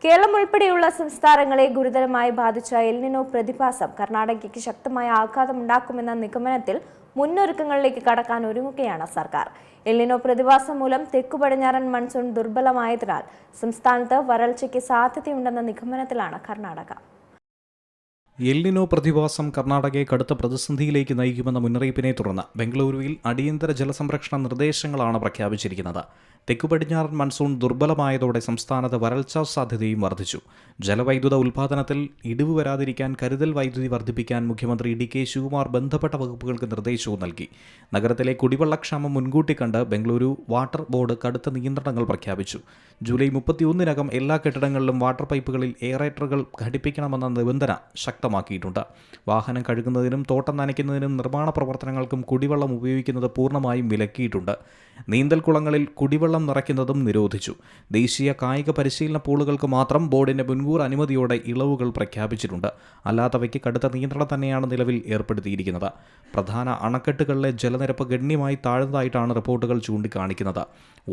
കേരളം ഉൾപ്പെടെയുള്ള സംസ്ഥാനങ്ങളെ ഗുരുതരമായി ബാധിച്ച എൽനിനോ പ്രതിഭാസം കർണാടകയ്ക്ക് ശക്തമായ ആഘാതമുണ്ടാക്കുമെന്ന നിഗമനത്തിൽ മുന്നൊരുക്കങ്ങളിലേക്ക് കടക്കാൻ ഒരുങ്ങുകയാണ് സർക്കാർ. എൽനിനോ പ്രതിഭാസം മൂലം തെക്കുപടിഞ്ഞാറൻ മൺസൂൺ ദുർബലമായതിനാൽ സംസ്ഥാനത്ത് വരൾച്ചയ്ക്ക് സാധ്യതയുണ്ടെന്ന നിഗമനത്തിലാണ് കർണാടക. എൽനിനോ പ്രതിഭാസം കർണാടകയെ കടുത്ത പ്രതിസന്ധിയിലേക്ക് നയിക്കുമെന്ന മുന്നറിയിപ്പിനെ തുടർന്ന് ബംഗളൂരുവിൽ അടിയന്തര ജലസംരക്ഷണ നിർദ്ദേശങ്ങളാണ് പ്രഖ്യാപിച്ചിരിക്കുന്നത്. തെക്കുപടിഞ്ഞാറൻ മൺസൂൺ ദുർബലമായതോടെ സംസ്ഥാനത്ത് വരൾച്ചാ സാധ്യതയും വർദ്ധിച്ചു. ജലവൈദ്യുത ഉൽപ്പാദനത്തിൽ ഇടിവ് വരാതിരിക്കാൻ കരുതൽ വൈദ്യുതി വർദ്ധിപ്പിക്കാൻ മുഖ്യമന്ത്രി ഡി.കെ. ശിവകുമാർ ബന്ധപ്പെട്ട വകുപ്പുകൾക്ക് നിർദ്ദേശവും നൽകി. നഗരത്തിലെ കുടിവെള്ളക്ഷാമം മുൻകൂട്ടി കണ്ട് ബംഗളൂരു വാട്ടർ ബോർഡ് കടുത്ത നിയന്ത്രണങ്ങൾ പ്രഖ്യാപിച്ചു. ജൂലൈ 31-നകം എല്ലാ കെട്ടിടങ്ങളിലും വാട്ടർ പൈപ്പുകളിൽ എയറേറ്ററുകൾ ഘടിപ്പിക്കണമെന്ന നിബന്ധന ശക്തമാക്കിയിട്ടുണ്ട്. വാഹനം കഴുകുന്നതിനും തോട്ടം നനയ്ക്കുന്നതിനും നിർമ്മാണ പ്രവർത്തനങ്ങൾക്കും കുടിവെള്ളം ഉപയോഗിക്കുന്നത് പൂർണ്ണമായും വിലക്കിയിട്ടുണ്ട്. നീന്തൽക്കുളങ്ങളിൽ കുടിവെള്ളം നിറയ്ക്കുന്നതും നിരോധിച്ചു. ദേശീയ കായിക പരിശീലന പൂളുകൾക്ക് മാത്രം ബോർഡിന്റെ മുൻകൂർ അനുമതിയോടെ ഇളവുകൾ പ്രഖ്യാപിച്ചിട്ടുണ്ട്. അല്ലാത്തവയ്ക്ക് കടുത്ത നിയന്ത്രണം തന്നെയാണ് നിലവിൽ ഏർപ്പെടുത്തിയിരിക്കുന്നത്. പ്രധാന അണക്കെട്ടുകളിലെ ജലനിരപ്പ് ഗണ്യമായി താഴ്ന്നതായിട്ടാണ് റിപ്പോർട്ടുകൾ ചൂണ്ടിക്കാണിക്കുന്നത്.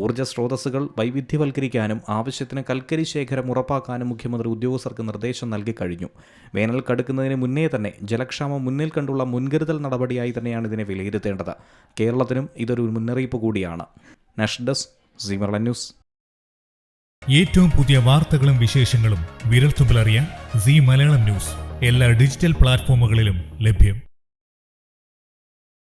ഊർജ്ജ സ്രോതസ്സുകൾ വൈവിധ്യവൽക്കരിക്കാനും ആവശ്യത്തിന് കൽക്കരി ശേഖരം ഉറപ്പാക്കാനും മുഖ്യമന്ത്രി ഉദ്യോഗസ്ഥർക്ക് നിർദ്ദേശം നൽകി കഴിഞ്ഞു. വേനൽ കടുക്കുന്നതിന് മുന്നേ തന്നെ ജലക്ഷാമം മുന്നിൽ കണ്ടുള്ള മുൻകരുതൽ നടപടിയായി തന്നെയാണ് ഇതിനെ വിലയിരുത്തേണ്ടത്. കേരളത്തിനും ഇതൊരു മുന്നറിയിപ്പ് കൂടിയാണ്. National desk, Zee Malayalam News. ഏറ്റവും പുതിയ വാർത്തകളും വിശേഷങ്ങളും വിരൽത്തുമ്പിലറിയാൻ സീ മലയാളം ന്യൂസ് എല്ലാ ഡിജിറ്റൽ പ്ലാറ്റ്ഫോമുകളിലും ലഭ്യം.